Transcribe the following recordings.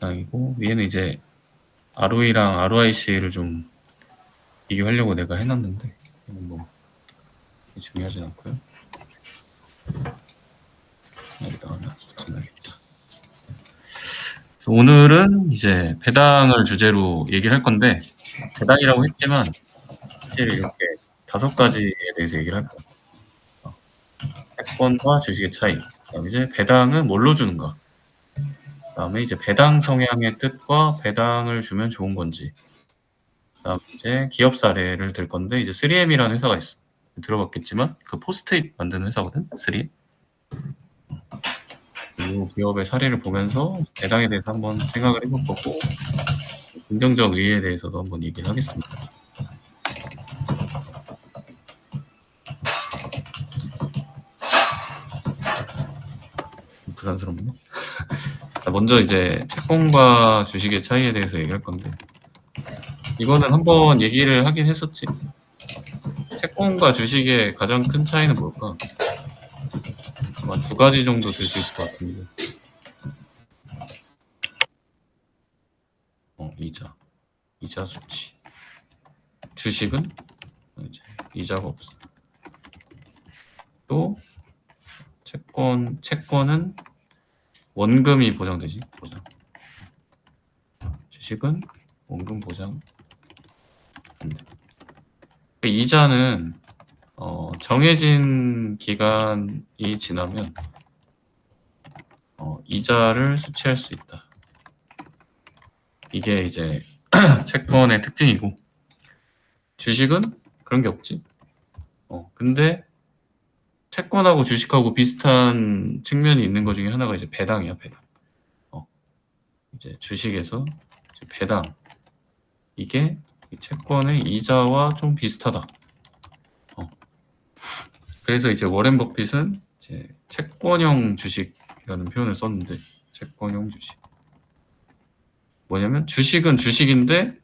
배당이고 위에는 이제 ROE랑 ROIC를 좀 비교하려고 내가 해놨는데 이건 뭐 중요하진 않고요. 여기다 하나 붙여놔야겠다. 오늘은 이제 배당을 주제로 얘기를 할 건데 배당이라고 했지만 사실 이렇게 5가지에 대해서 얘기를 할 거예요. 채권과 주식의 차이, 그다음에 이제 배당은 뭘로 주는가, 그다음에 이제 배당 성향의 뜻과 배당을 주면 좋은 건지, 그다음에 이제 기업 사례를 들 건데 이제 3M이라는 회사가 있어. 들어봤겠지만 그 포스트잇 만드는 회사거든. 3M. 이 기업의 사례를 보면서 배당에 대해서 한번 생각을 해볼 거고 긍정적 의의에 대해서도 한번 얘기를 하겠습니다. 부산스럽네. 먼저 이제 채권과 주식의 차이에 대해서 얘기할 건데 이거는 한번 얘기를 하긴 했었지. 채권과 주식의 가장 큰 차이는 뭘까? 아마 2가지 정도 될 수 있을 것 같은데. 이자 수치. 주식은 이제 이자가 없어. 또 채권은 원금이 보장되지. 보장. 주식은 원금 보장 안 돼. 이자는 정해진 기간이 지나면 이자를 수취할 수 있다. 이게 이제 채권의 특징이고 주식은 그런 게 없지. 근데 채권하고 주식하고 비슷한 측면이 있는 것 중에 하나가 이제 배당이야, 배당. 이제 주식에서 이제 배당. 이게 채권의 이자와 좀 비슷하다. 그래서 이제 워렌 버핏은 이제 채권형 주식이라는 표현을 썼는데, 채권형 주식. 뭐냐면 주식은 주식인데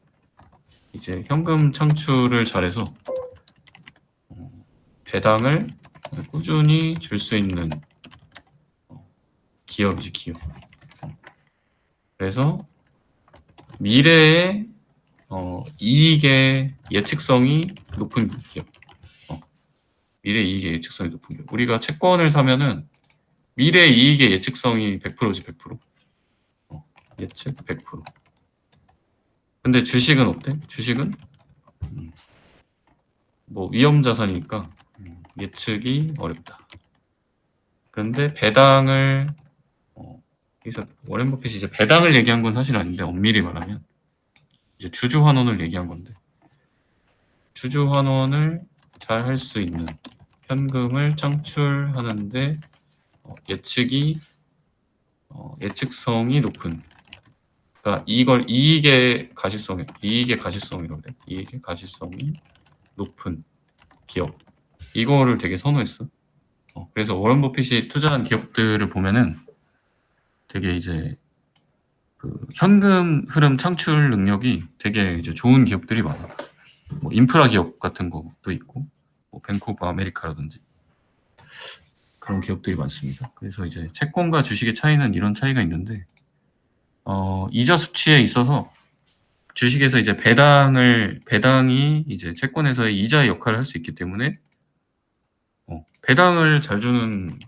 이제 현금 창출을 잘해서 배당을 꾸준히 줄 수 있는 기업이지, 기업. 그래서 미래의 이익의 예측성이 높은 기업. 미래 이익의 예측성이 높은 기업. 우리가 채권을 사면은 미래 이익의 예측성이 100%지, 100%. 예측 100%. 근데 주식은 어때? 주식은 뭐 위험 자산이니까 예측이 어렵다. 그런데 배당을 그래서 워렌 버핏이 이제 배당을 얘기한 건 사실 아닌데 엄밀히 말하면 이제 주주 환원을 얘기한 건데 주주 환원을 잘 할 수 있는 현금을 창출하는데 예측성이 높은, 그러니까 이걸 이익의 가시성이라고 그래. 이익의 가시성이 높은 기업, 이거를 되게 선호했어. 그래서 워런 버핏이 투자한 기업들을 보면은 되게 이제 그 현금 흐름 창출 능력이 되게 이제 좋은 기업들이 많아. 뭐 인프라 기업 같은 것도 있고, 뭐 뱅크 오브 아메리카라든지 그런 기업들이 많습니다. 그래서 이제 채권과 주식의 차이는 이런 차이가 있는데, 이자 수치에 있어서 주식에서 이제 배당이 이제 채권에서의 이자의 역할을 할 수 있기 때문에 배당을 잘 주는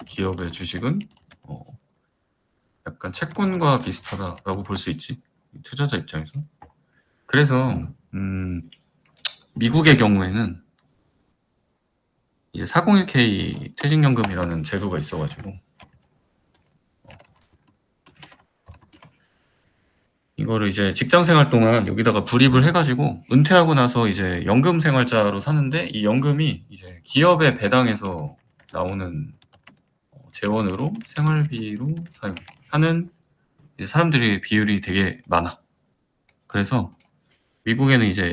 기업의 주식은 약간 채권과 비슷하다라고 볼 수 있지, 투자자 입장에서. 그래서 미국의 경우에는 이제 401k 퇴직연금이라는 제도가 있어가지고 이거를 이제 직장 생활 동안 여기다가 불입을 해가지고 은퇴하고 나서 이제 연금 생활자로 사는데 이 연금이 이제 기업의 배당에서 나오는 재원으로 생활비로 사용하는 이제 사람들의 비율이 되게 많아. 그래서 미국에는 이제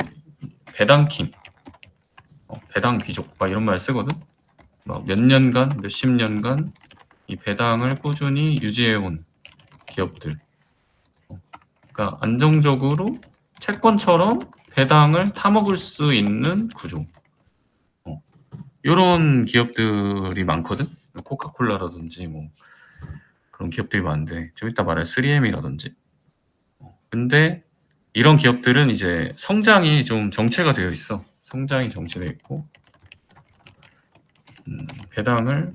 배당킹, 배당 귀족 막 이런 말 쓰거든. 막 몇 년간, 몇십 년간 이 배당을 꾸준히 유지해온 기업들. 그러니까 안정적으로 채권처럼 배당을 타먹을 수 있는 구조. 이런 기업들이 많거든. 코카콜라라든지 뭐 그런 기업들이 많은데 좀 이따 말할 3M이라든지. 근데 이런 기업들은 이제 성장이 좀 정체가 되어 있어. 성장이 정체되어 있고 배당을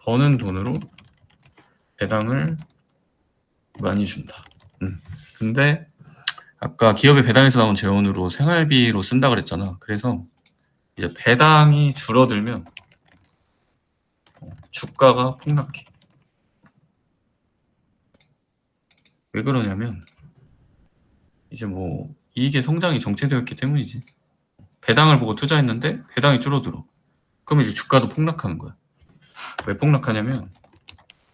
버는 돈으로 배당을 많이 준다. 근데 아까 기업의 배당에서 나온 재원으로 생활비로 쓴다 그랬잖아. 그래서 이제 배당이 줄어들면 주가가 폭락해. 왜 그러냐면 이제 뭐 이익의 성장이 정체되었기 때문이지. 배당을 보고 투자했는데 배당이 줄어들어. 그러면 이제 주가도 폭락하는 거야. 왜 폭락하냐면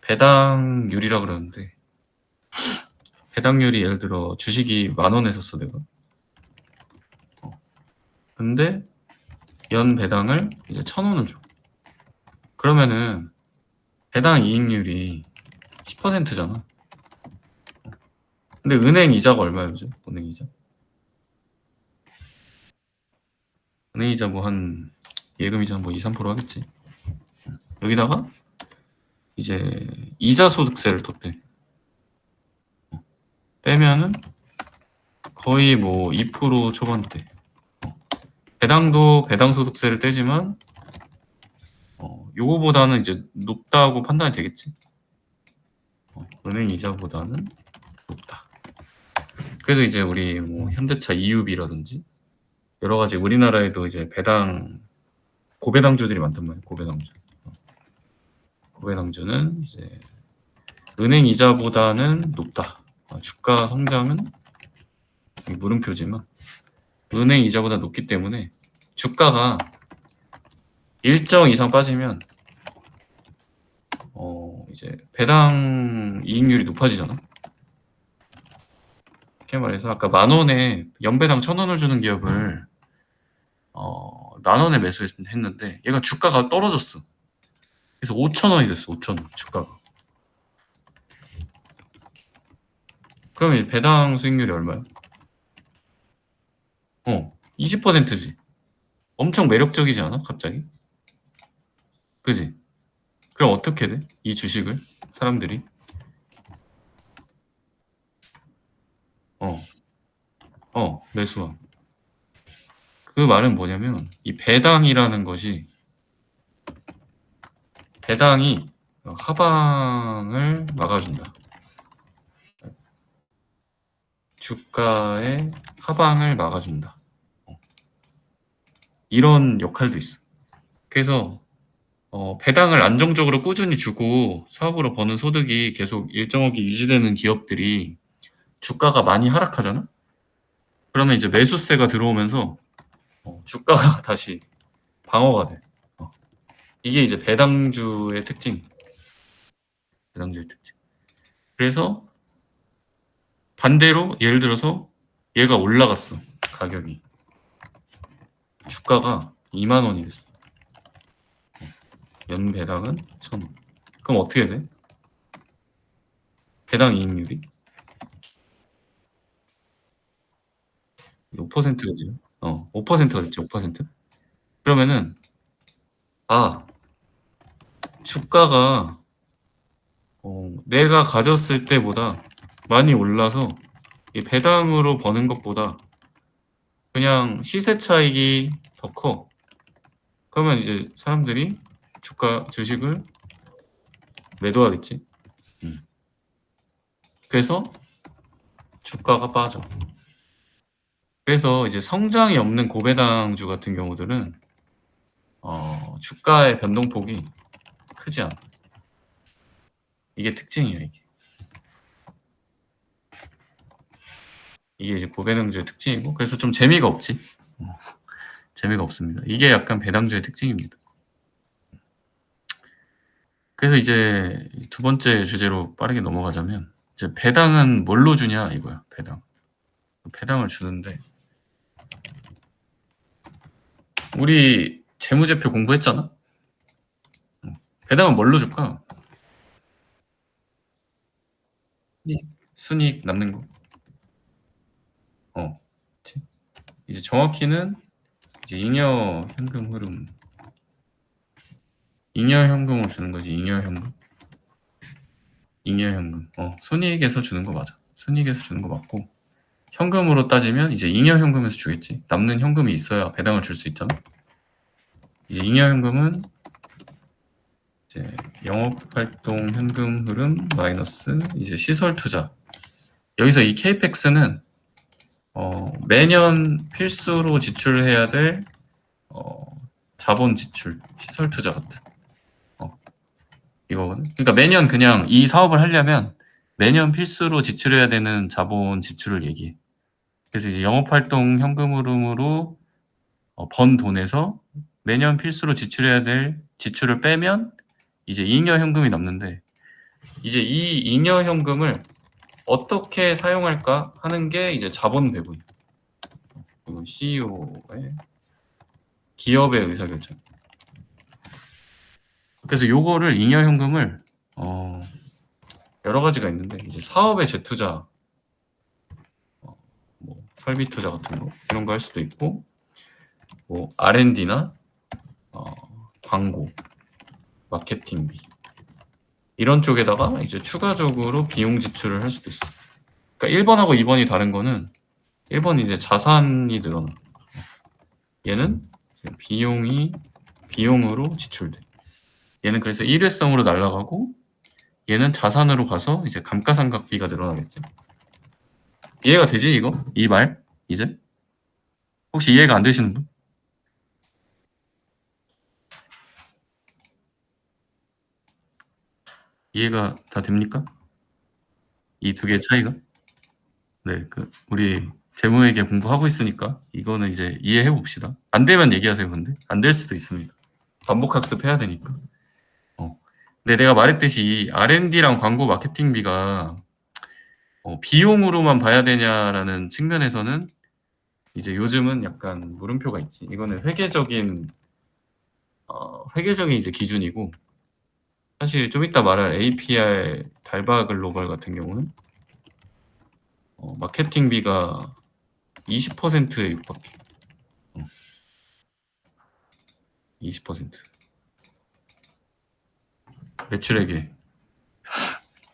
배당률이라 그러는데 배당률이 예를 들어 주식이 10,000원 했었어 내가. 근데 연 배당을 이제 1,000원을 줘. 그러면은 배당 이익률이 10%잖아. 근데 은행 이자가 얼마야 요즘? 은행 이자? 은행 이자 뭐 한 예금 이자 뭐 2, 3% 하겠지. 여기다가 이제 이자 소득세를 또 떼. 빼면은 거의 뭐 2% 초반대. 배당도 배당 소득세를 떼지만 요거보다는 이제 높다고 판단이 되겠지. 은행 이자보다는 높다. 그래서 이제 우리 뭐 현대차 EUB라든지 여러 가지 우리나라에도 이제 배당 고배당주들이 많단 말이야. 고배당주. 고배당주는 이제 은행 이자보다는 높다. 주가 성장은 물음표지만 은행 이자보다 높기 때문에 주가가 일정 이상 빠지면 이제 배당 이익률이 높아지잖아. 이렇게 말해서 아까 10,000원에 연배당 1,000원을 주는 기업을 10,000원에 매수했는데 얘가 주가가 떨어졌어. 그래서 5,000원이 됐어. 5,000원 주가가. 그러면 배당 수익률이 얼마야? 20%지. 엄청 매력적이지 않아? 갑자기? 그지? 그럼 어떻게 돼? 이 주식을 사람들이 매수함. 그 말은 뭐냐면 이 배당이라는 것이 배당이 하방을 막아준다. 주가의 하방을 막아준다. 이런 역할도 있어. 그래서 배당을 안정적으로 꾸준히 주고 사업으로 버는 소득이 계속 일정하게 유지되는 기업들이 주가가 많이 하락하잖아? 그러면 이제 매수세가 들어오면서 주가가 다시 방어가 돼. 이게 이제 배당주의 특징. 배당주의 특징. 그래서 반대로 예를 들어서 얘가 올라갔어. 가격이. 주가가 20,000원이 됐어. 연 배당은 1,000원. 그럼 어떻게 돼? 배당 이익률이 5%가 되죠. 5%가 됐지. 5%. 그러면은 주가가 내가 가졌을 때보다 많이 올라서 이 배당으로 버는 것보다 그냥 시세 차익이 더 커. 그러면 이제 사람들이 주식을 매도하겠지. 그래서 주가가 빠져. 그래서 이제 성장이 없는 고배당주 같은 경우들은 주가의 변동폭이 크지 않아. 이게 특징이야, 이게. 이게 이제 고배당주의 특징이고, 그래서 좀 재미가 없지. 재미가 없습니다. 이게 약간 배당주의 특징입니다. 그래서 이제 두 번째 주제로 빠르게 넘어가자면, 이제 배당은 뭘로 주냐 이거야. 배당을 주는데 우리 재무제표 공부했잖아. 배당은 뭘로 줄까? 순이익 남는 거. 그치? 이제 정확히는 이제 잉여 현금 흐름, 잉여 현금을 주는 거지. 잉여 현금. 잉여현금. 순이익에서 주는 거 맞아. 순이익에서 주는 거 맞고, 현금으로 따지면 이제 잉여현금에서 주겠지. 남는 현금이 있어야 배당을 줄 수 있잖아. 이제 잉여현금은 이제 영업활동 현금 흐름 마이너스 이제 시설 투자. 여기서 이 KPEX는 매년 필수로 지출해야 될 자본 지출, 시설 투자 같은 이거거든. 그러니까 매년 그냥 이 사업을 하려면 매년 필수로 지출해야 되는 자본 지출을 얘기해. 그래서 이제 영업활동 현금 흐름으로 번 돈에서 매년 필수로 지출해야 될 지출을 빼면 이제 잉여 현금이 남는데, 이제 이 잉여 현금을 어떻게 사용할까 하는 게 이제 자본 배분. 이건 CEO의 기업의 의사결정. 그래서 요거를 잉여 현금을 여러 가지가 있는데, 이제 사업의 재투자, 뭐 설비 투자 같은 거 이런 거 할 수도 있고, 뭐 R&D나 광고, 마케팅비 이런 쪽에다가 이제 추가적으로 비용 지출을 할 수도 있어. 그러니까 1번하고 2번이 다른 거는 1번은 이제 자산이 늘어나. 얘는 비용으로 지출돼. 얘는 그래서 일회성으로 날아가고, 얘는 자산으로 가서 이제 감가상각비가 늘어나겠지. 이해가 되지 이거? 이 말? 이제? 혹시 이해가 안 되시는 분? 이해가 다 됩니까? 이 두 개의 차이가? 네, 우리 재무회계 공부하고 있으니까 이거는 이제 이해해 봅시다. 안 되면 얘기하세요. 근데 안 될 수도 있습니다. 반복 학습해야 되니까. 근데 내가 말했듯이 이 R&D랑 광고 마케팅비가 비용으로만 봐야 되냐라는 측면에서는 이제 요즘은 약간 물음표가 있지. 이거는 회계적인 이제 기준이고, 사실 좀 이따 말할 APR 달바 글로벌 같은 경우는 마케팅비가 20%에 육박해. 20%. 매출액에.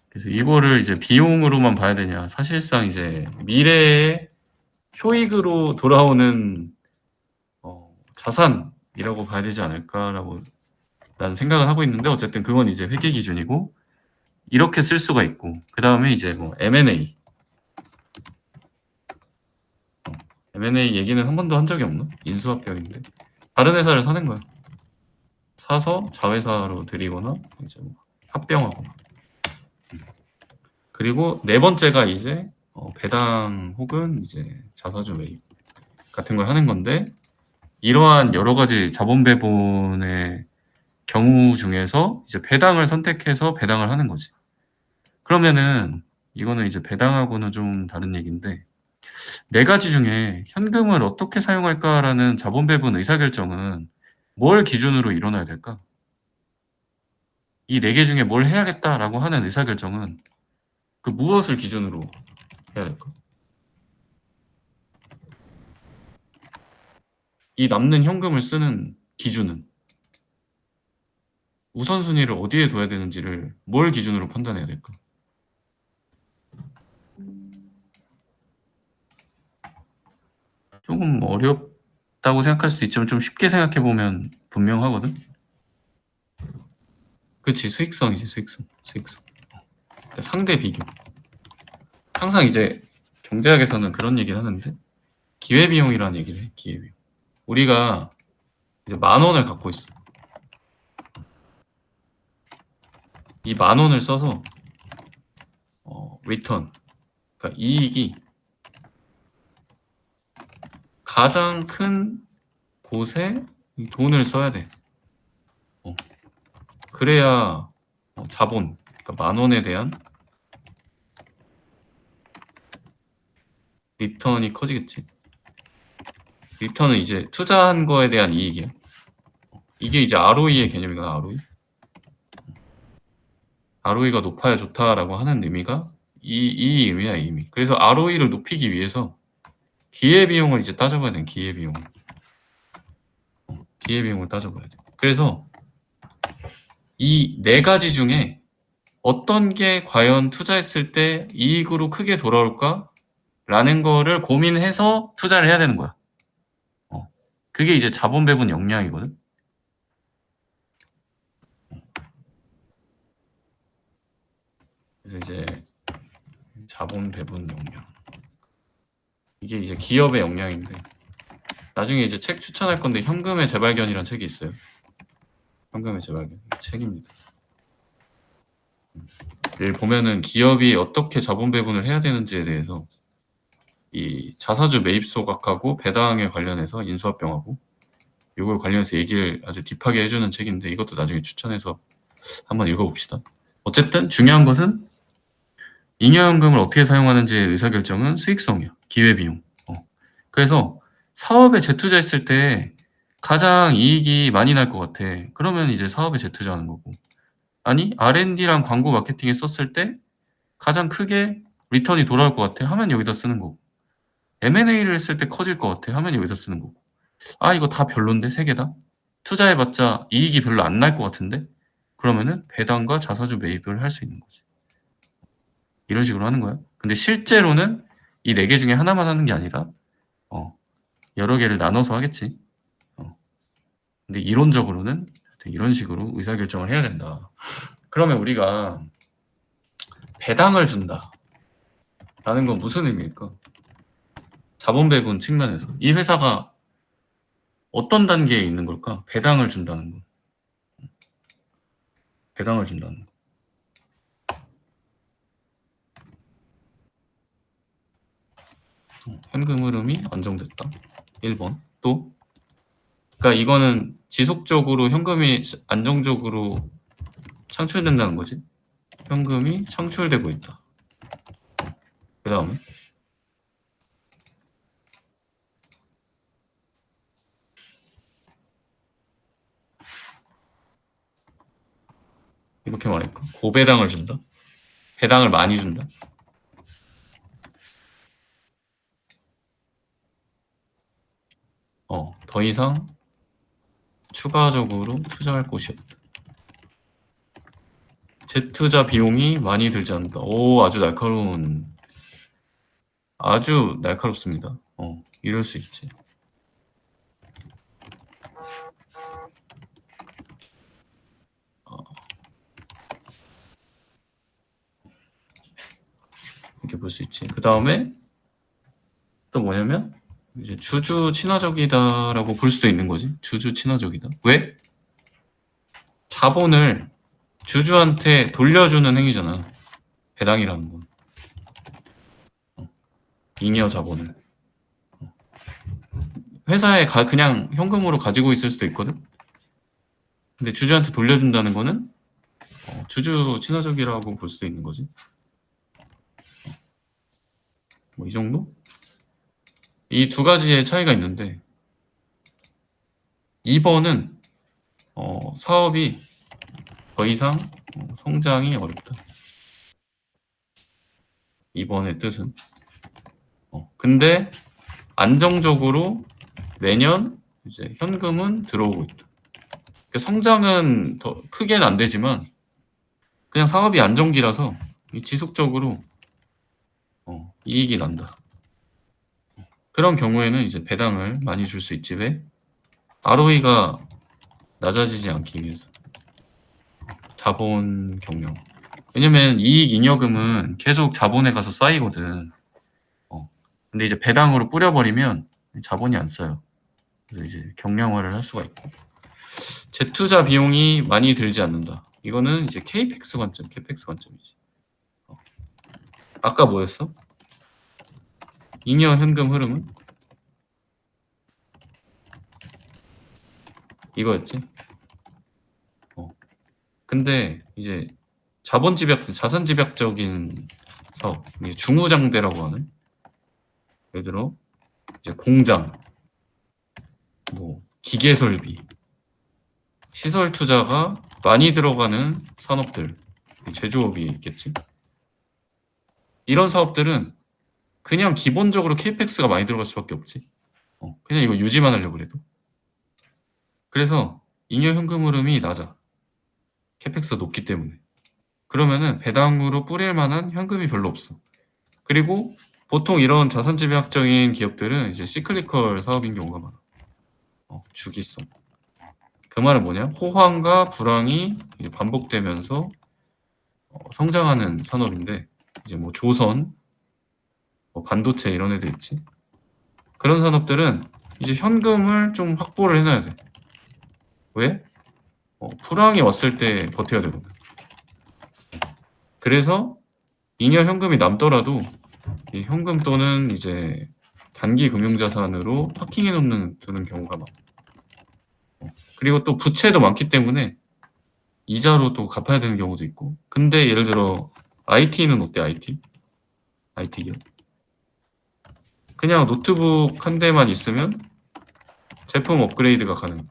그래서 이거를 이제 비용으로만 봐야 되냐. 사실상 이제 미래의 효익으로 돌아오는 자산이라고 봐야 되지 않을까라고 나는 생각을 하고 있는데, 어쨌든 그건 이제 회계 기준이고, 이렇게 쓸 수가 있고, 그 다음에 이제 뭐 M&A. M&A 얘기는 한 번도 한 적이 없나? 인수합병인데. 다른 회사를 사는 거야. 사서 자회사로 들이거나 이제 뭐 합병하거나. 그리고 네 번째가 이제 배당 혹은 이제 자사주 매입 같은 걸 하는 건데, 이러한 여러 가지 자본 배분의 경우 중에서 이제 배당을 선택해서 배당을 하는 거지. 그러면은 이거는 이제 배당하고는 좀 다른 얘기인데, 네 가지 중에 현금을 어떻게 사용할까라는 자본 배분 의사결정은 뭘 기준으로 일어나야 될까? 이 네 개 중에 뭘 해야겠다라고 하는 의사결정은 그 무엇을 기준으로 해야 될까? 이 남는 현금을 쓰는 기준은 우선순위를 어디에 둬야 되는지를 뭘 기준으로 판단해야 될까? 조금 어렵다고 생각할 수도 있지만 좀 쉽게 생각해 보면 분명하거든. 그치, 수익성이지. 수익성. 그러니까 상대 비교. 항상 이제 경제학에서는 그런 얘기를 하는데, 기회비용이라는 얘기를 해. 기회비용. 우리가 이제 10,000원을 갖고 있어. 이 10,000원을 써서 리턴, 그러니까 이익이 가장 큰 곳에 이 돈을 써야 돼. 그래야 자본, 그러니까 10,000원에 대한 리턴이 커지겠지. 리턴은 이제 투자한 거에 대한 이익이야. 이게 이제 ROE의 개념이거든. ROE. ROE가 높아야 좋다라고 하는 의미가 이 의미야, 이 의미. 그래서 ROE를 높이기 위해서 기회비용을 이제 따져봐야 돼. 기회비용을 따져봐야 돼. 그래서 이 네 가지 중에 어떤 게 과연 투자했을 때 이익으로 크게 돌아올까라는 거를 고민해서 투자를 해야 되는 거야. 그게 이제 자본 배분 역량이거든. 그래서 이제 자본 배분 역량. 이게 이제 기업의 역량인데 나중에 이제 책 추천할 건데 현금의 재발견이라는 책이 있어요. 현금의 재발견 책입니다. 여기 보면은 기업이 어떻게 자본 배분을 해야 되는지에 대해서 이 자사주 매입 소각하고 배당에 관련해서 인수합병하고 이걸 관련해서 얘기를 아주 딥하게 해주는 책인데 이것도 나중에 추천해서 한번 읽어봅시다. 어쨌든 중요한 것은 잉여현금을 어떻게 사용하는지의 의사결정은 수익성이야. 기회비용. 그래서 사업에 재투자했을 때 가장 이익이 많이 날 것 같아. 그러면 이제 사업에 재투자하는 거고. 아니 R&D랑 광고 마케팅에 썼을 때 가장 크게 리턴이 돌아올 것 같아 하면 여기다 쓰는 거고. M&A를 했을 때 커질 것 같아 하면 여기다 쓰는 거고. 아 이거 다 별론데 세 개 다? 투자해봤자 이익이 별로 안 날 것 같은데? 그러면은 배당과 자사주 매입을 할 수 있는 거지. 이런 식으로 하는 거야. 근데 실제로는 이 네 개 중에 하나만 하는 게 아니라 여러 개를 나눠서 하겠지. 근데 이론적으로는 이런 식으로 의사결정을 해야 된다. 그러면 우리가 배당을 준다 라는 건 무슨 의미일까? 자본 배분 측면에서 이 회사가 어떤 단계에 있는 걸까? 배당을 준다는 거. 배당을 준다는 거. 현금 흐름이 안정됐다. 1번. 또 그러니까 이거는 지속적으로 현금이 안정적으로 창출된다는 거지. 현금이 창출되고 있다. 그 다음에 이렇게 말할까? 고배당을 준다. 배당을 많이 준다. 더 이상 추가적으로 투자할 곳이 없다. 재투자 비용이 많이 들지 않는다. 오, 아주 날카롭습니다. 이럴 수 있지. 이렇게 볼 수 있지. 그 다음에 또 뭐냐면 이제 주주 친화적이다라고 볼 수도 있는 거지. 주주 친화적이다. 왜? 자본을 주주한테 돌려주는 행위잖아. 배당이라는 건. 잉여 자본을. 회사에 그냥 현금으로 가지고 있을 수도 있거든. 근데 주주한테 돌려준다는 거는 주주 친화적이라고 볼 수도 있는 거지. 뭐 이 정도? 이 두 가지의 차이가 있는데 2번은 사업이 더 이상 성장이 어렵다. 2번의 뜻은 근데 안정적으로 매년 이제 현금은 들어오고 있다. 그러니까 성장은 더 크게는 안 되지만 그냥 사업이 안정기라서 지속적으로 이익이 난다. 그런 경우에는 이제 배당을 많이 줄 수 있지. 왜? ROE가 낮아지지 않기 위해서. 자본 경영. 왜냐면 이익 잉여금은 계속 자본에 가서 쌓이거든. 근데 이제 배당으로 뿌려버리면 자본이 안 쌓여. 그래서 이제 경량화를 할 수가 있고. 재투자 비용이 많이 들지 않는다. 이거는 이제 케이펙스 관점이지. 아까 뭐였어? 잉여 현금 흐름은 이거였지. 근데 이제 자산 집약적인 사업, 중후장대라고 하는, 예를 들어 이제 공장, 뭐 기계 설비, 시설 투자가 많이 들어가는 산업들, 제조업이 있겠지. 이런 사업들은 그냥 기본적으로 케이펙스가 많이 들어갈 수밖에 없지. 그냥 이거 유지만 하려고 그래도. 그래서 잉여 현금 흐름이 낮아. 케이펙스가 높기 때문에. 그러면은 배당으로 뿌릴 만한 현금이 별로 없어. 그리고 보통 이런 자산지배학적인 기업들은 이제 시클리컬 사업인 경우가 많아. 주기성. 그 말은 뭐냐? 호황과 불황이 이제 반복되면서 성장하는 산업인데, 이제 뭐 조선, 뭐 반도체 이런 애들 있지. 그런 산업들은 이제 현금을 좀 확보를 해놔야 돼. 왜? 불황이 왔을 때 버텨야 되거든. 그래서 잉여 현금이 남더라도 이 현금 또는 이제 단기 금융자산으로 파킹해 두는 경우가 많아. 그리고 또 부채도 많기 때문에 이자로 또 갚아야 되는 경우도 있고. 근데 예를 들어 IT는 어때? IT 기업. 그냥 노트북 한 대만 있으면 제품 업그레이드가 가능.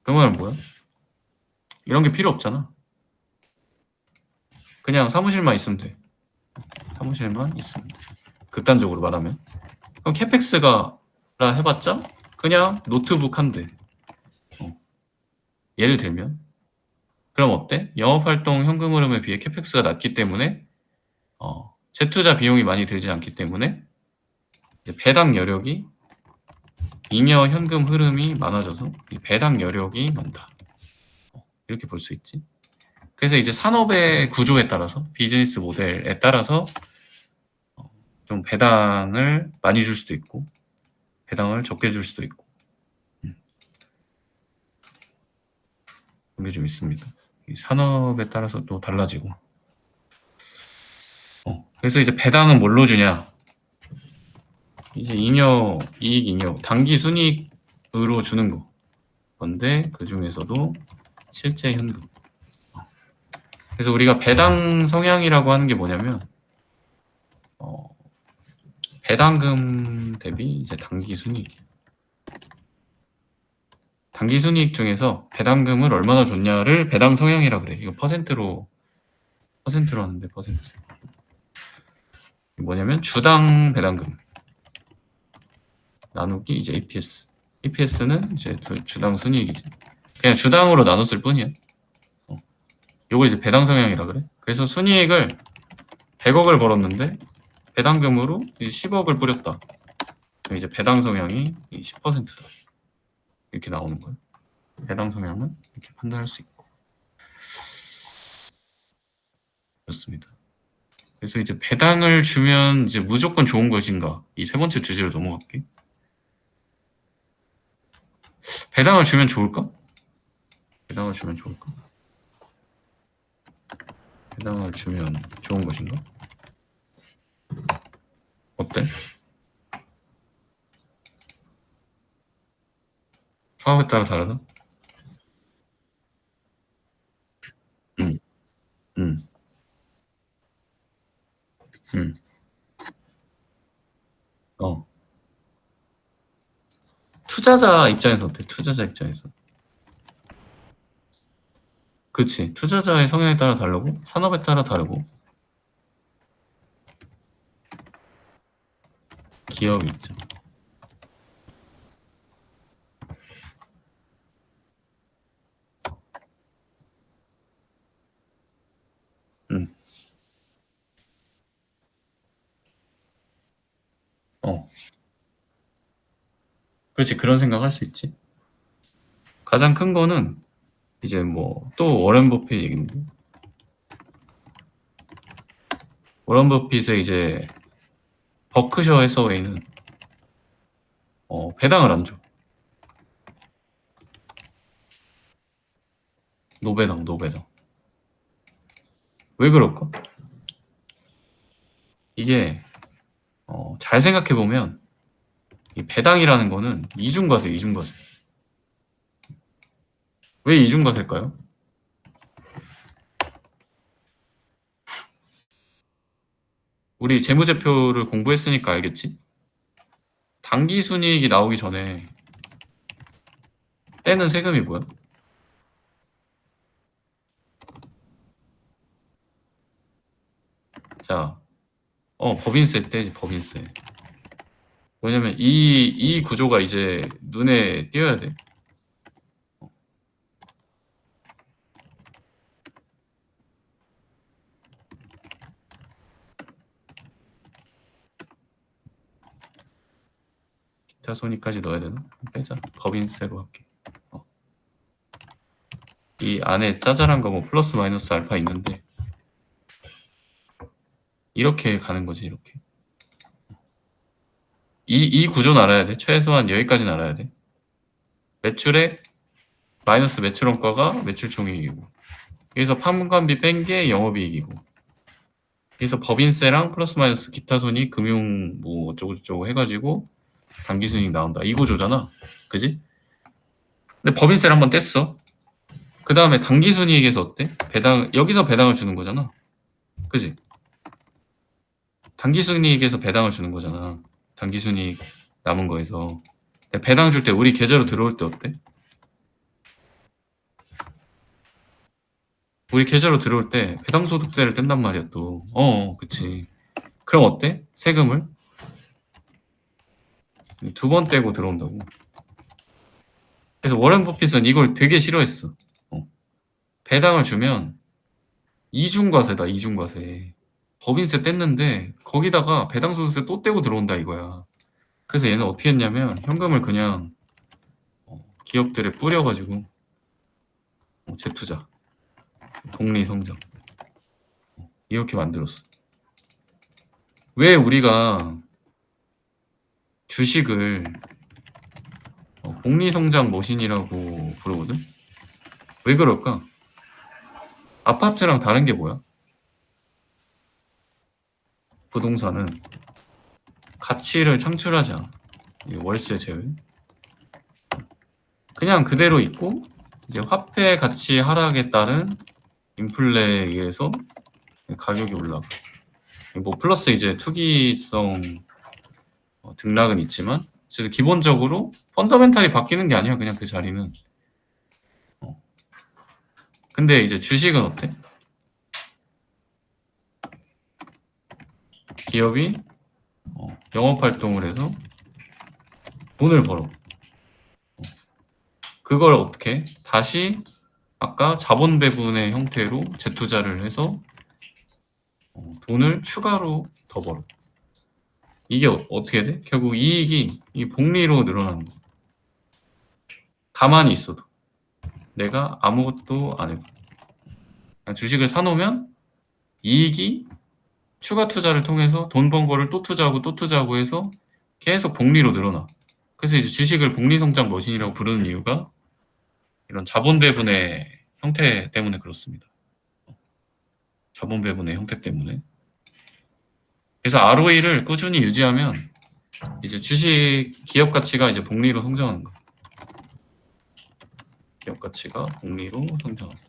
그 말은 뭐야? 이런 게 필요 없잖아. 그냥 사무실만 있으면 돼. 사무실만 있으면 돼. 극단적으로 말하면. 그럼 캐펙스가 라 해봤자 그냥 노트북 한 대. 예를 들면. 그럼 어때? 영업활동 현금 흐름에 비해 캐펙스가 낮기 때문에 재투자 비용이 많이 들지 않기 때문에 배당 여력이 잉여 현금 흐름이 많아져서 이 배당 여력이 많다. 이렇게 볼 수 있지. 그래서 이제 산업의 구조에 따라서 비즈니스 모델에 따라서 좀 배당을 많이 줄 수도 있고 배당을 적게 줄 수도 있고 그런 게 좀 있습니다. 이 산업에 따라서 또 달라지고. 그래서 이제 배당은 뭘로 주냐? 이제 이익 잉여, 단기 순이익으로 주는 거. 건데 그 중에서도 실제 현금. 그래서 우리가 배당 성향이라고 하는 게 뭐냐면 배당금 대비 이제 단기 순이익. 단기 순이익 중에서 배당금을 얼마나 줬냐를 배당 성향이라 그래. 이거 퍼센트로 하는데 퍼센트. 뭐냐면 주당 배당금 나누기 이제 EPS. EPS는 이제 주당 순이익이지. 그냥 주당으로 나눴을 뿐이야. 요걸 이제 배당 성향이라 그래. 그래서 순이익을 100억을 벌었는데 배당금으로 10억을 뿌렸다. 이제 배당 성향이 10%다. 이렇게 나오는 거예요. 배당 성향은 이렇게 판단할 수 있고. 그렇습니다. 그래서 이제 배당을 주면 이제 무조건 좋은 것인가? 이 세 번째 주제로 넘어갈게. 배당을 주면 좋을까? 배당을 주면 좋을까? 배당을 주면 좋은 것인가? 어때? 사업에 따라 다르다? 응, 응, 응. 투자자 입장에서 어때? 투자자 입장에서. 그치. 투자자의 성향에 따라 다르고, 산업에 따라 다르고, 기업 입장. 응, 어. 그렇지. 그런 생각 할 수 있지. 가장 큰 거는 이제 뭐 또 워렌 버핏 얘기인데 워렌 버핏의 이제 버크셔 해서웨이는 배당을 안 줘. 노배당. 왜 그럴까? 이게 잘 생각해 보면 이 배당이라는 거는 이중과세. 왜 이중과세일까요? 우리 재무제표를 공부했으니까 알겠지? 당기순이익이 나오기 전에 떼는 세금이 뭐야? 자, 법인세 떼지, 법인세. 왜냐면 이 구조가 이제 눈에 띄어야 돼. 기타 손익까지 넣어야 되나? 빼자. 법인세로 할게. 이 안에 짜잘한 거 뭐 플러스 마이너스 알파 있는데 이렇게 가는 거지. 이렇게 이 구조는 알아야 돼. 최소한 여기까지는 알아야 돼. 매출에 마이너스 매출원가가 매출총액이고, 여기서 판관비 뺀 게 영업이익이고, 그래서 법인세랑 플러스 마이너스 기타 손익 금융 뭐 어쩌고저쩌고 해가지고 당기순이익 나온다. 이 구조잖아. 그지? 근데 법인세를 한번 뗐어. 그 다음에 당기순이익에서 어때? 여기서 배당을 주는 거잖아. 그지? 당기순이익에서 배당을 주는 거잖아. 당기순이익 남은 거에서. 배당 줄 때 우리 계좌로 들어올 때 어때? 우리 계좌로 들어올 때 배당소득세를 뗀단 말이야 또. 그치. 그럼 어때? 세금을 2번 떼고 들어온다고. 그래서 워렌 버핏은 이걸 되게 싫어했어. 배당을 주면 이중과세다. 이중과세. 법인세 뗐는데 거기다가 배당소득세 또 떼고 들어온다 이거야. 그래서 얘는 어떻게 했냐면 현금을 그냥 기업들에 뿌려가지고 재투자, 복리성장 이렇게 만들었어. 왜 우리가 주식을 복리성장 머신이라고 부르거든? 왜 그럴까? 아파트랑 다른 게 뭐야? 부동산은 가치를 창출하지 않아. 월세 제외. 그냥 그대로 있고 이제 화폐 가치 하락에 따른 인플레에 의해서 가격이 올라가. 뭐 플러스 이제 투기성 등락은 있지만 기본적으로 펀더멘탈이 바뀌는 게 아니야. 그냥 그 자리는. 근데 이제 주식은 어때? 기업이 영업 활동을 해서 돈을 벌어. 그걸 어떻게 다시 아까 자본 배분의 형태로 재투자를 해서 돈을 추가로 더 벌어. 이게 어떻게 돼? 결국 이익이 이 복리로 늘어나는 거. 가만히 있어도 내가 아무것도 안 해도 그냥 주식을 사놓으면 이익이 추가 투자를 통해서 돈 번 거를 또 투자하고 또 투자하고 해서 계속 복리로 늘어나. 그래서 이제 주식을 복리 성장 머신이라고 부르는 이유가 이런 자본 배분의 형태 때문에 그렇습니다. 자본 배분의 형태 때문에. 그래서 ROE를 꾸준히 유지하면 이제 주식 기업 가치가 이제 복리로 성장하는 거예요. 기업 가치가 복리로 성장한다.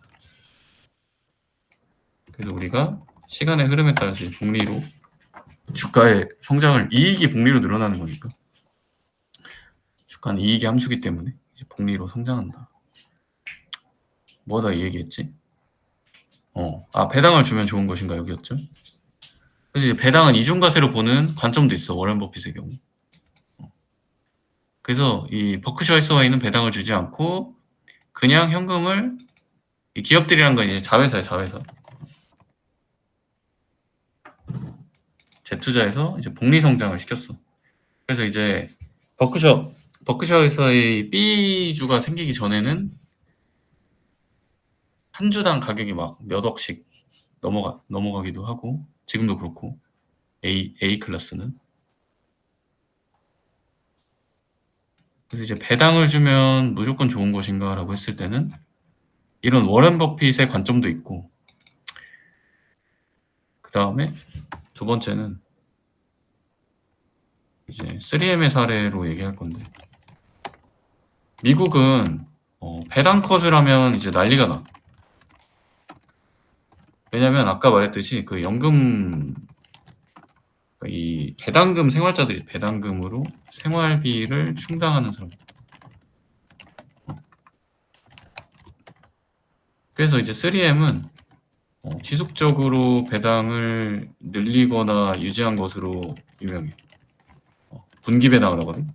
그래서 우리가 시간의 흐름에 따라서 복리로 주가의 성장을 이익이 복리로 늘어나는 거니까 주가는 이익의 함수기 때문에 복리로 성장한다. 뭐다 이 얘기했지? 배당을 주면 좋은 것인가 여기였죠? 그래서 이제 배당은 이중과세로 보는 관점도 있어. 워렌 버핏의 경우. 그래서 이 버크셔 해서웨이는 배당을 주지 않고 그냥 현금을 이 기업들이란 건 이제 자회사야 자회사. 재투자해서 이제 복리 성장을 시켰어. 그래서 이제 버크셔에서의 B주가 생기기 전에는 한 주당 가격이 막 몇 억씩 넘어가기도 하고 지금도 그렇고 A 클래스는. 그래서 이제 배당을 주면 무조건 좋은 것인가라고 했을 때는 이런 워렌 버핏의 관점도 있고 그 다음에 두 번째는 이제 3M의 사례로 얘기할 건데 미국은 배당 컷을 하면 이제 난리가 나. 왜냐면 아까 말했듯이 그 연금 이 배당금 생활자들이 배당금으로 생활비를 충당하는 사람. 그래서 이제 3M은 지속적으로 배당을 늘리거나 유지한 것으로 유명해. 분기 배당을 하거든.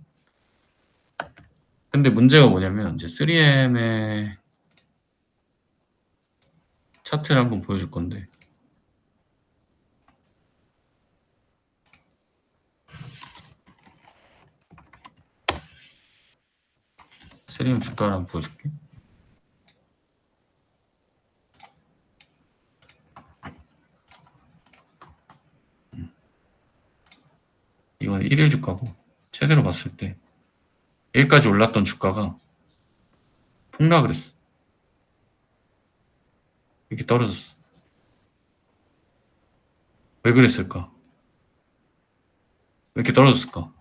근데 문제가 뭐냐면 이제 3M의 차트를 한번 보여줄 건데 3M 주가를 한번 보여줄게. 이건 1일 주가고 최대로 봤을 때 여기까지 올랐던 주가가 폭락을 했어. 이렇게 떨어졌어. 왜 그랬을까? 왜 이렇게 떨어졌을까?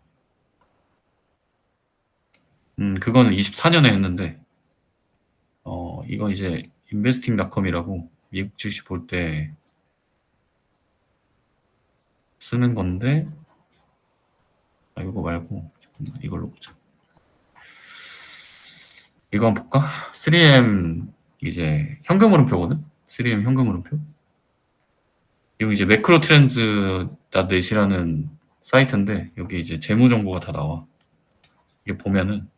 그거는 24년에 했는데, 이건 이제 investing.com이라고 미국 주식 볼 때 쓰는 건데, 이거 말고 이걸로 보자. 이거 한번 볼까? 3M 이제 현금 흐름표거든? 3M 현금 흐름표? 이거 이제 매크로 트렌즈 닷넷이라는 사이트인데, 여기 이제 재무 정보가 다 나와. 이게 보면은,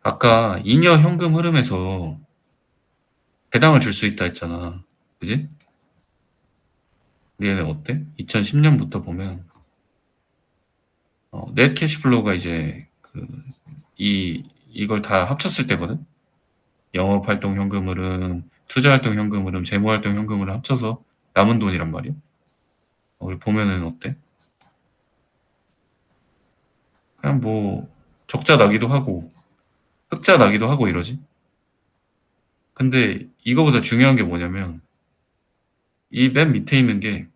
아까 잉여 현금 흐름에서 배당을 줄 수 있다 했잖아. 그지? 얘네 어때? 2010년부터 보면, 넷 캐시플로우가 이제 이걸 다 합쳤을 때거든? 영업활동 현금 흐름, 투자활동 현금 흐름, 재무활동 현금 흐름 합쳐서 남은 돈이란 말이야. 우리 보면은 어때? 그냥 뭐, 적자 나기도 하고, 흑자 나기도 하고 이러지. 근데 이거보다 중요한 게 뭐냐면, 이 맨 밑에 있는 게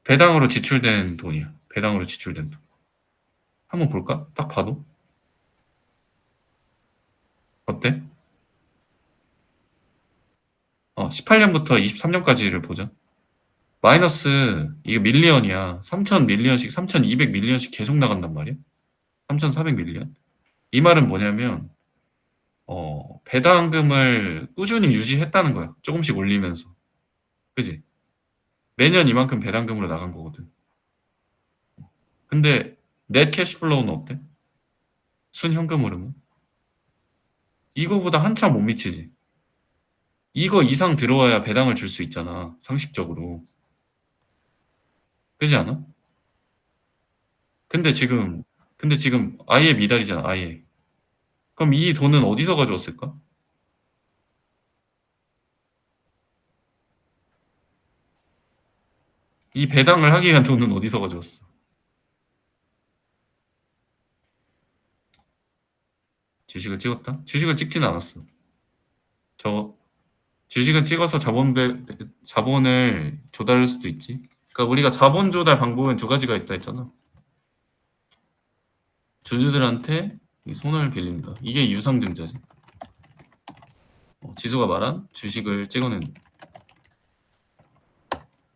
배당으로 지출된 돈이야. 배당으로 지출된 돈. 한번 볼까? 딱 봐도. 어때? 18년부터 23년까지를 보자. 마이너스, 이게 밀리언이야. 3,000 밀리언씩, 3,200 밀리언씩 계속 나간단 말이야. 3,400 밀리언. 이 말은 뭐냐면, 배당금을 꾸준히 유지했다는 거야. 조금씩 올리면서. 그지? 매년 이만큼 배당금으로 나간 거거든. 근데 넷 캐시플로우는 어때? 순현금 흐름은? 이거보다 한참 못 미치지. 이거 이상 들어와야 배당을 줄 수 있잖아. 상식적으로. 그지 않아? 근데 지금, 근데 지금 아예 미달이잖아. 아예. 그럼 이 돈은 어디서 가져왔을까? 이 배당을 하기 위한 돈은 어디서 가져왔어? 주식을 찍었다? 주식을 찍지는 않았어. 저 주식은 찍어서 자본을 조달할 수도 있지. 그러니까 우리가 자본 조달 방법은 두 가지가 있다 했잖아. 주주들한테 이 손을 빌린다. 이게 유상증자지. 지수가 말한 주식을 찍어낸.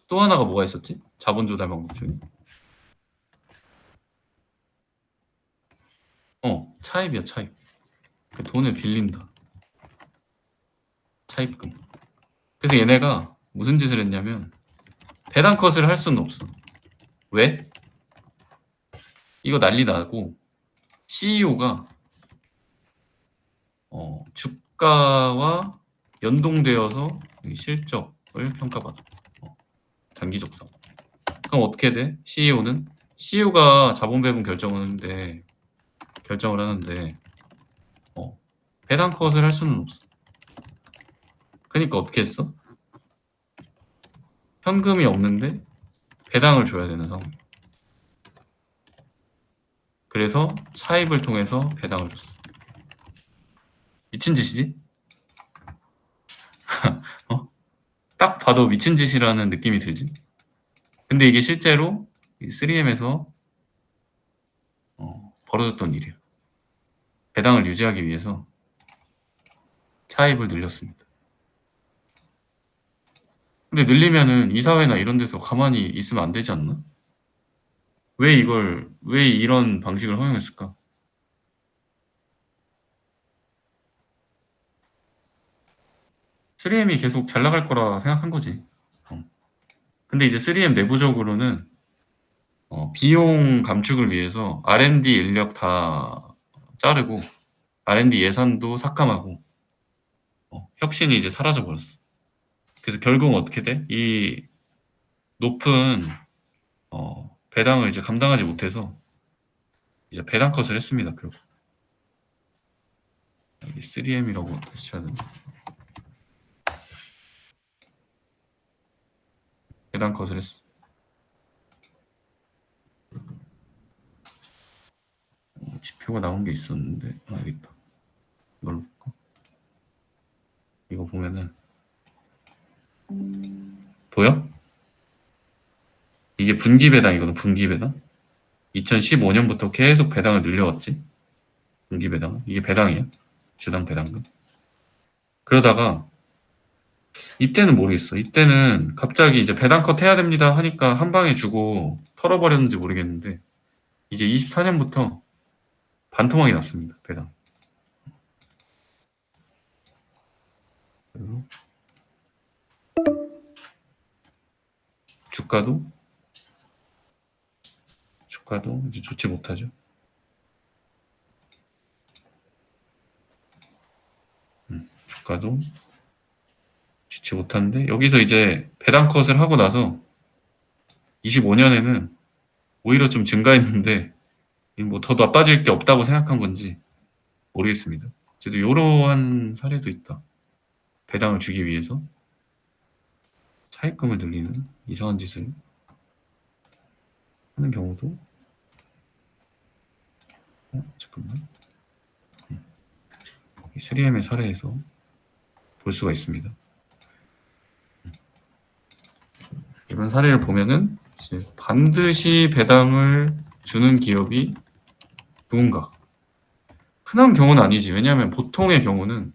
또 하나가 뭐가 있었지? 자본 조달 방법 중에. 차입이야, 차입. 그 돈을 빌린다. 차입금. 그래서 얘네가 무슨 짓을 했냐면 배당 컷을 할 수는 없어. 왜? 이거 난리 나고 CEO가 주가와 연동되어서 실적을 평가받아. 단기적상. 그럼 어떻게 돼? CEO가 자본 배분 결정을 하는데 배당 컷을 할 수는 없어. 그러니까 어떻게 했어? 현금이 없는데 배당을 줘야 되는 상황. 그래서 차입을 통해서 배당을 줬어. 미친 짓이지? 딱 봐도 미친 짓이라는 느낌이 들지? 근데 이게 실제로 3M에서 벌어졌던 일이에요. 배당을 유지하기 위해서 차입을 늘렸습니다. 근데 늘리면은 이사회나 이런 데서 가만히 있으면 안 되지 않나? 왜 이런 방식을 허용했을까? 3M이 계속 잘 나갈 거라 생각한 거지. 근데 이제 3M 내부적으로는 비용 감축을 위해서 R&D 인력 다 자르고 R&D 예산도 삭감하고 혁신이 이제 사라져 버렸어. 그래서 결국은 어떻게 돼? 이 높은 배당을 이제 감당하지 못해서 이제 배당 컷을 했습니다. 결국. 여기 3M이라고 표시해야 된다. 배당 컷을 했어. 지표가 나온 게 있었는데 여기 있다. 이걸로 볼까? 이거 보면은 보여? 이게 분기 배당이거든. 분기 배당. 2015년부터 계속 배당을 늘려왔지. 분기 배당. 이게 배당이야. 주당 배당금. 그러다가 이때는 모르겠어. 이때는 갑자기 이제 배당 컷 해야 됩니다 하니까 한 방에 주고 털어버렸는지 모르겠는데 이제 24년부터 반토막이 났습니다. 배당. 그리고 주가도 이제 좋지 못하죠. 주가도 좋지 못한데 여기서 이제 배당 컷을 하고 나서 25년에는 오히려 좀 증가했는데 뭐 더 나빠질 게 없다고 생각한 건지 모르겠습니다. 어쨌든 이러한 사례도 있다. 배당을 주기 위해서 차입금을 늘리는 이상한 짓을 하는 경우도 잠깐만 이 3M의 사례에서 볼 수가 있습니다. 이런 사례를 보면은 이제 반드시 배당을 주는 기업이 누군가 흔한 경우는 아니지. 왜냐하면 보통의 경우는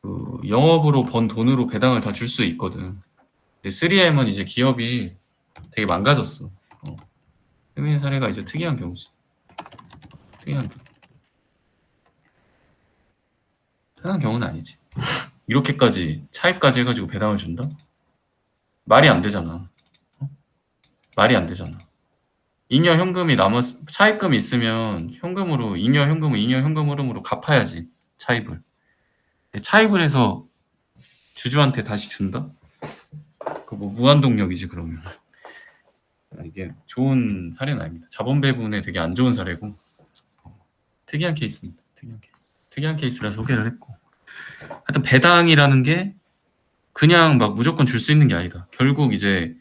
그 영업으로 번 돈으로 배당을 다 줄 수 있거든. 근데 3M은 이제 기업이 되게 망가졌어. 의 사례가 이제 특이한 경우지. 특이한 경우. 흔한 경우는 아니지. 이렇게까지 차입까지 해가지고 배당을 준다? 말이 안 되잖아. 말이 안 되잖아. 잉여 현금이 남았 차입금이 있으면 현금으로 잉여 현금 흐름으로 갚아야지 차입을. 차입을 해서 주주한테 다시 준다? 그 뭐 무한동력이지 그러면. 이게 좋은 사례는 아닙니다. 자본 배분에 되게 안 좋은 사례고 특이한 케이스입니다. 특이한 케이스라서 소개를 했고 하여튼 배당이라는 게 그냥 막 무조건 줄 수 있는 게 아니다. 결국 이제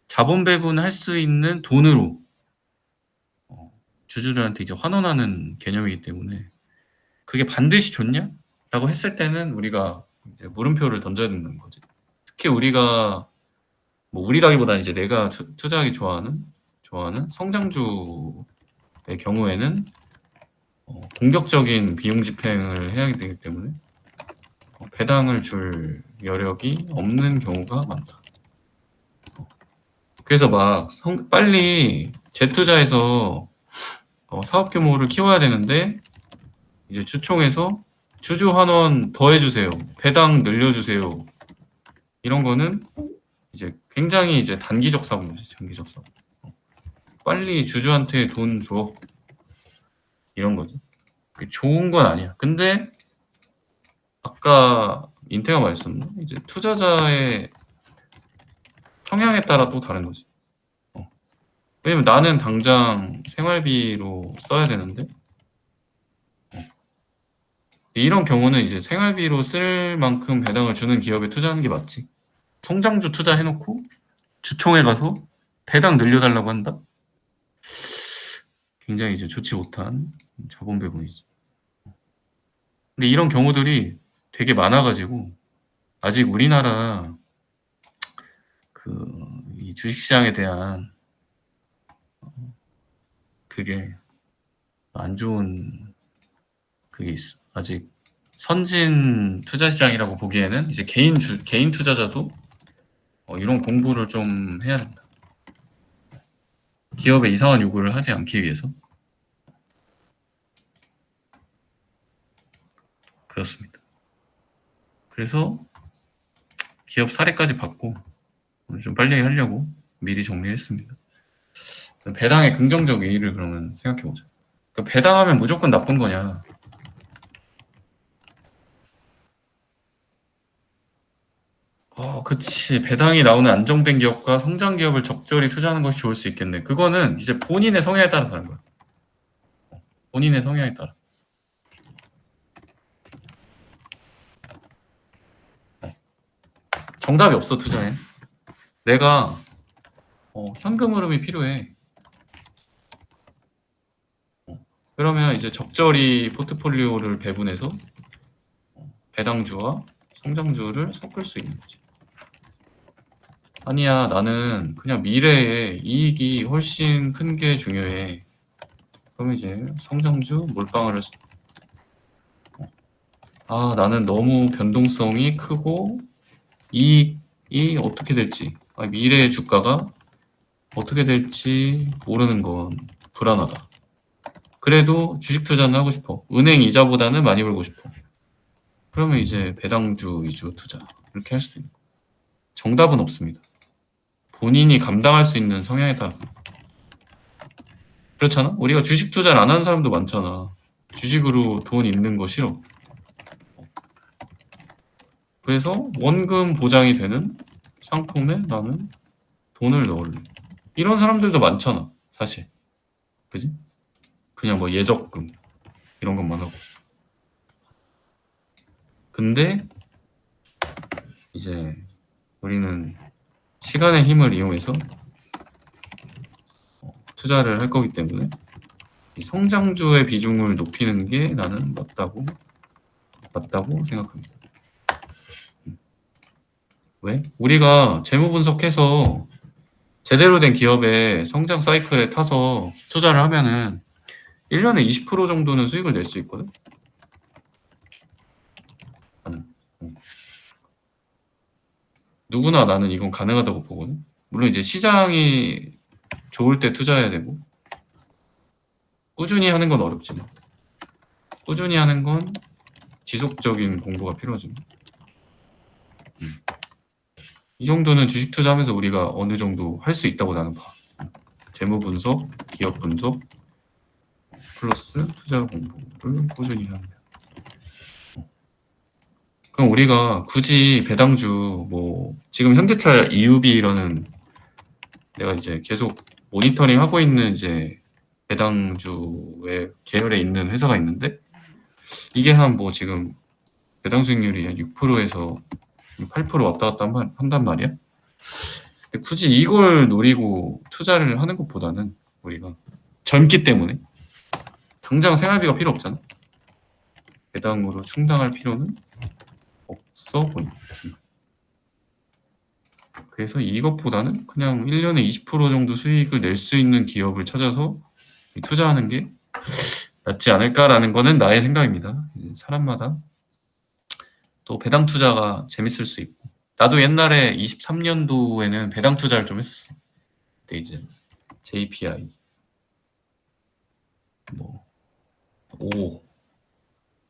자본 배분할 수 있는 돈으로 주주들한테 이제 환원하는 개념이기 때문에 그게 반드시 좋냐? 라고 했을 때는 우리가 이제 물음표를 던져야 되는 거지. 특히 우리가 뭐 우리라기보다는 이제 내가 투자하기 좋아하는 성장주의 경우에는 공격적인 비용 집행을 해야 되기 때문에 배당을 줄 여력이 없는 경우가 많다. 그래서 막 빨리 재투자해서 사업 규모를 키워야 되는데 이제 주총에서 주주 환원 더 해주세요, 배당 늘려주세요, 이런 거는 이제 굉장히 이제 단기적 사고인 거지. 장기적 사고. 빨리 주주한테 돈 줘, 이런 거지. 좋은 건 아니야. 근데 아까 인태가 말했었나? 이제 투자자의 성향에 따라 또 다른 거지. 왜냐면 나는 당장 생활비로 써야 되는데 이런 경우는 이제 생활비로 쓸 만큼 배당을 주는 기업에 투자하는 게 맞지. 성장주 투자해놓고 주총에 가서 배당 늘려달라고 한다? 굉장히 이제 좋지 못한 자본 배분이지. 근데 이런 경우들이 되게 많아가지고 아직 우리나라 이 주식시장에 대한 그게 안 좋은 그게 있어. 아직 선진 투자 시장이라고 보기에는 이제 개인 투자자도 이런 공부를 좀 해야 된다. 기업에 이상한 요구를 하지 않기 위해서. 그렇습니다. 그래서 기업 사례까지 받고 좀 빨리 하려고 미리 정리했습니다. 배당의 긍정적 의의를 그러면 생각해보자. 그러니까 배당하면 무조건 나쁜 거냐? 그치. 배당이 나오는 안정된 기업과 성장 기업을 적절히 투자하는 것이 좋을 수 있겠네. 그거는 이제 본인의 성향에 따라 다른 거야. 본인의 성향에 따라. 정답이 없어 투자에. 내가 현금 흐름이 필요해. 그러면 이제 적절히 포트폴리오를 배분해서 배당주와 성장주를 섞을 수 있는 거지. 아니야, 나는 그냥 미래에 이익이 훨씬 큰 게 중요해. 그러면 이제 성장주 몰빵을 나는 너무 변동성이 크고 이익이 어떻게 될지, 미래의 주가가 어떻게 될지 모르는 건 불안하다. 그래도 주식 투자는 하고 싶어. 은행 이자보다는 많이 벌고 싶어. 그러면 이제 배당주 위주 투자 이렇게 할 수도 있고. 정답은 없습니다. 본인이 감당할 수 있는 성향에 따라. 그렇잖아? 우리가 주식 투자를 안 하는 사람도 많잖아. 주식으로 돈 있는 거 싫어. 그래서 원금 보장이 되는 상품에 나는 돈을 넣을래. 이런 사람들도 많잖아, 사실. 그지? 그냥 뭐 예적금 이런 것만 하고. 근데 이제 우리는 시간의 힘을 이용해서 투자를 할 거기 때문에 이 성장주의 비중을 높이는 게 나는 맞다고 생각합니다. 왜? 우리가 재무 분석해서 제대로 된 기업의 성장 사이클에 타서 투자를 하면은 1년에 20% 정도는 수익을 낼 수 있거든. 나는. 누구나 나는 이건 가능하다고 보거든. 물론 이제 시장이 좋을 때 투자해야 되고 꾸준히 하는 건 어렵지만 꾸준히 하는 건 지속적인 공부가 필요하지. 이 정도는 주식 투자하면서 우리가 어느 정도 할 수 있다고 나는 봐. 재무 분석, 기업 분석 플러스 투자 공부를 꾸준히 합니다. 그럼 우리가 굳이 배당주 뭐 지금 현대차 EUB라는 내가 이제 계속 모니터링 하고 있는 이제 배당주의 계열에 있는 회사가 있는데 이게 한 뭐 지금 배당 수익률이 한 6%에서 8% 왔다 갔다 한단 말이야. 근데 굳이 이걸 노리고 투자를 하는 것보다는 우리가 젊기 때문에 당장 생활비가 필요 없잖아. 배당으로 충당할 필요는 없어 보인다. 그래서 이것보다는 그냥 1년에 20% 정도 수익을 낼 수 있는 기업을 찾아서 투자하는 게 낫지 않을까라는 거는 나의 생각입니다. 사람마다 또 배당 투자가 재밌을 수 있고 나도 옛날에 23년도에는 배당 투자를 좀 했었어. 그때 이제 JPI 뭐 오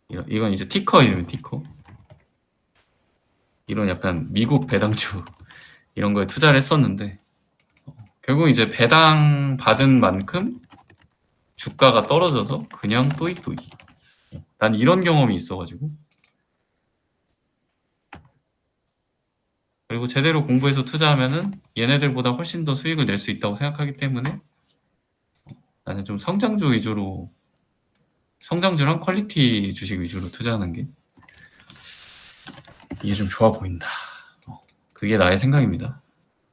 이건 이제 티커 이름이 티커 이런 약간 미국 배당주 이런 거에 투자를 했었는데 결국 이제 배당 받은 만큼 주가가 떨어져서 그냥 또이또이. 난 이런 경험이 있어가지고 그리고 제대로 공부해서 투자하면은 얘네들보다 훨씬 더 수익을 낼 수 있다고 생각하기 때문에 나는 좀 성장주 위주로 성장주랑 퀄리티 주식 위주로 투자하는 게 이게 좀 좋아 보인다. 그게 나의 생각입니다.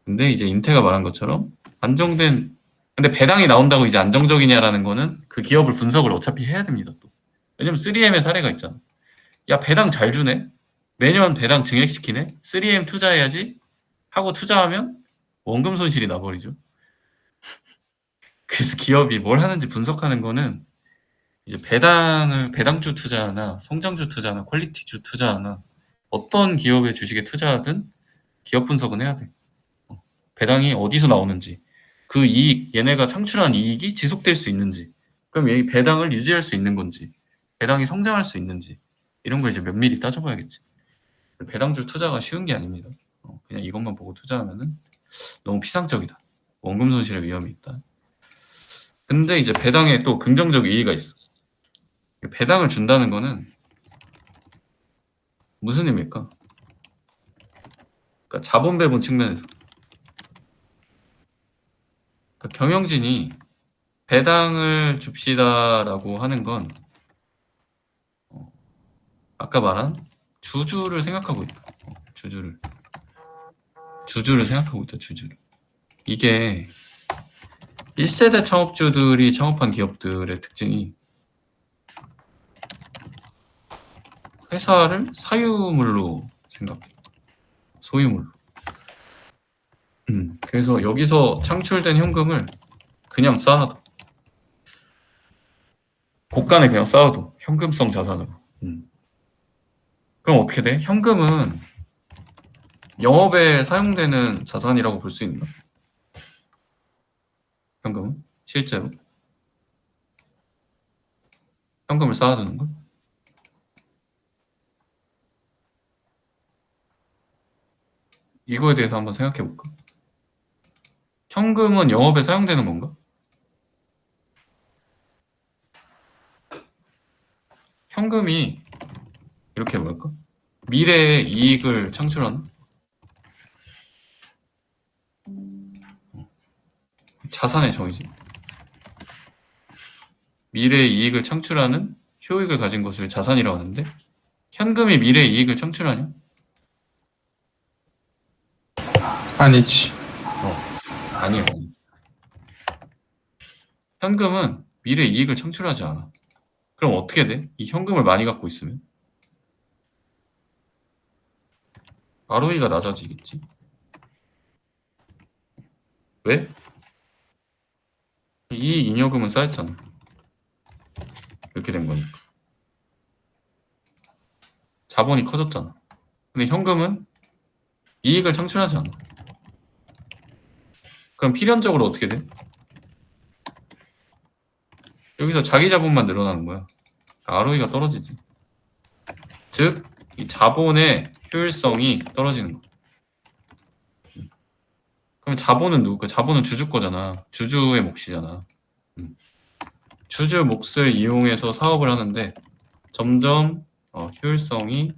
근데 이제 인태가 말한 것처럼 안정된 근데 배당이 나온다고 이제 안정적이냐라는 거는 그 기업을 분석을 어차피 해야 됩니다. 또 왜냐면 3M의 사례가 있잖아. 야 배당 잘 주네. 매년 배당 증액시키네. 3M 투자해야지 하고 투자하면 원금 손실이 나버리죠. 그래서 기업이 뭘 하는지 분석하는 거는 이제 배당주 투자나 성장주 투자나 퀄리티주 투자나 어떤 기업의 주식에 투자하든 기업 분석은 해야 돼. 배당이 어디서 나오는지, 그 이익, 얘네가 창출한 이익이 지속될 수 있는지, 그럼 이 배당을 유지할 수 있는 건지, 배당이 성장할 수 있는지 이런 걸 이제 면밀히 따져봐야겠지. 배당주 투자가 쉬운 게 아닙니다. 그냥 이것만 보고 투자하면은 너무 피상적이다. 원금 손실의 위험이 있다. 근데 이제 배당에 또 긍정적 이의가 있어. 배당을 준다는 거는 무슨 의미일까? 그러니까 자본 배분 측면에서 그러니까 경영진이 배당을 줍시다라고 하는 건 아까 말한 주주를 생각하고 있다. 주주를. 주주를 생각하고 있다. 주주를. 이게 1세대 창업주들이 창업한 기업들의 특징이 회사를 사유물로 생각해. 소유물로. 그래서 여기서 창출된 현금을 그냥 쌓아둬. 곳간에 그냥 쌓아둬. 현금성 자산으로. 그럼 어떻게 돼? 현금은 영업에 사용되는 자산이라고 볼 수 있나? 현금은? 실제로? 현금을 쌓아두는 거? 이거에 대해서 한번 생각해 볼까? 현금은 영업에 사용되는 건가? 현금이 이렇게 뭐랄까? 미래의 이익을 창출하는 자산의 정의지. 미래의 이익을 창출하는 효익을 가진 것을 자산이라고 하는데 현금이 미래의 이익을 창출하냐? 아니지. 아니요. 현금은 미래의 이익을 창출하지 않아. 그럼 어떻게 돼? 이 현금을 많이 갖고 있으면? ROE가 낮아지겠지. 왜? 이익 잉여금은 쌓였잖아. 이렇게 된 거니까. 자본이 커졌잖아. 근데 현금은 이익을 창출하지 않아. 그럼 필연적으로 어떻게 돼? 여기서 자기 자본만 늘어나는 거야. ROE가 떨어지지. 즉, 이 자본의 효율성이 떨어지는 거야. 그럼 자본은 누구 거? 자본은 주주 거잖아. 주주의 몫이잖아. 주주 몫을 이용해서 사업을 하는데 점점 효율성이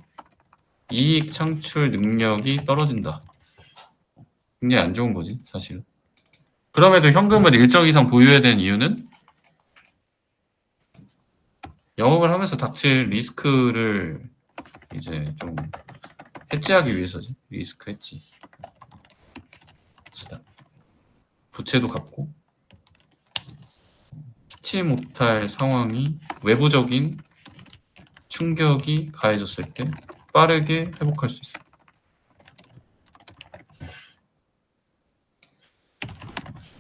이익 창출 능력이 떨어진다. 굉장히 안 좋은 거지, 사실은. 그럼에도 현금을 일정 이상 보유해야 되는 이유는 영업을 하면서 닥칠 리스크를 이제 좀 해지하기 위해서지. 리스크 해지. 부채도 갚고 피치 못할 상황이 외부적인 충격이 가해졌을 때 빠르게 회복할 수 있어.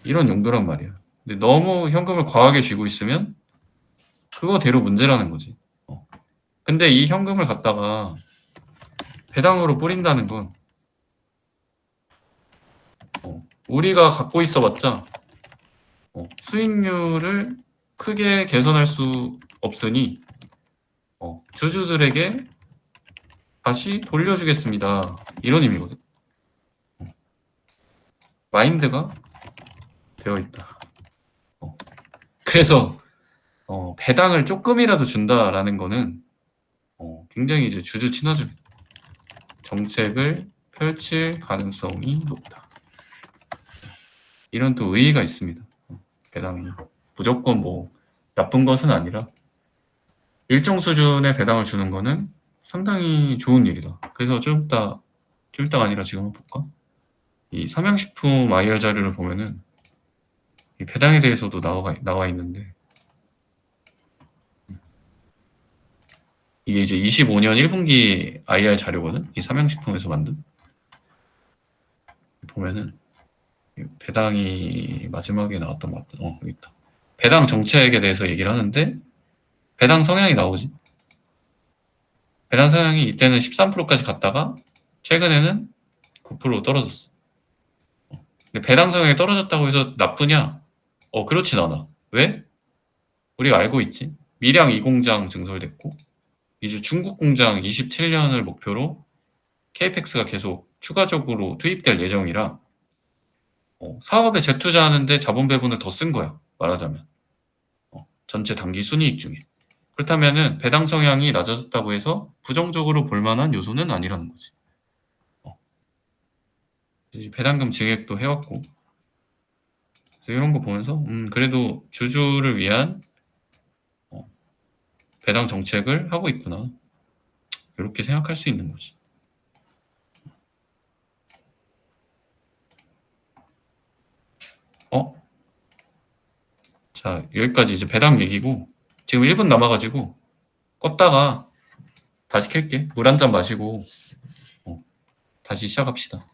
이런 용도란 말이야. 근데 너무 현금을 과하게 쥐고 있으면 그거대로 문제라는 거지. 근데 이 현금을 갖다가 배당으로 뿌린다는 건 우리가 갖고 있어봤자 수익률을 크게 개선할 수 없으니 주주들에게 다시 돌려주겠습니다. 이런 의미거든. 마인드가 되어 있다. 그래서 배당을 조금이라도 준다라는 거는 굉장히 이제 주주 친화적인 정책을 펼칠 가능성이 높다. 이런 또 의의가 있습니다. 배당이 무조건 뭐 나쁜 것은 아니라 일정 수준의 배당을 주는 거는 상당히 좋은 얘기다. 그래서 좀 이따가 아니라 지금 한번 볼까? 이 삼양식품 IR 자료를 보면은 이 배당에 대해서도 나와 있는데 이게 이제 25년 1분기 IR 자료거든. 이 삼양식품에서 만든 보면은 배당이 마지막에 나왔던 것 같다. 여기 있다. 배당 정책에 대해서 얘기를 하는데 배당 성향이 나오지. 배당 성향이 이때는 13%까지 갔다가 최근에는 9% 떨어졌어. 근데 배당 성향이 떨어졌다고 해서 나쁘냐? 그렇진 않아. 왜? 우리가 알고 있지. 밀양 2공장 증설됐고 이제 중국 공장 27년을 목표로 KPX가 계속 추가적으로 투입될 예정이라 사업에 재투자하는데 자본 배분을 더 쓴 거야. 말하자면 전체 단기 순이익 중에. 그렇다면은 배당 성향이 낮아졌다고 해서 부정적으로 볼 만한 요소는 아니라는 거지. 배당금 증액도 해왔고 그래서 이런 거 보면서 그래도 주주를 위한 배당 정책을 하고 있구나. 이렇게 생각할 수 있는 거지. 자, 여기까지 이제 배당 얘기고 지금 1분 남아가지고 껐다가 다시 켤게. 물 한 잔 마시고 다시 시작합시다.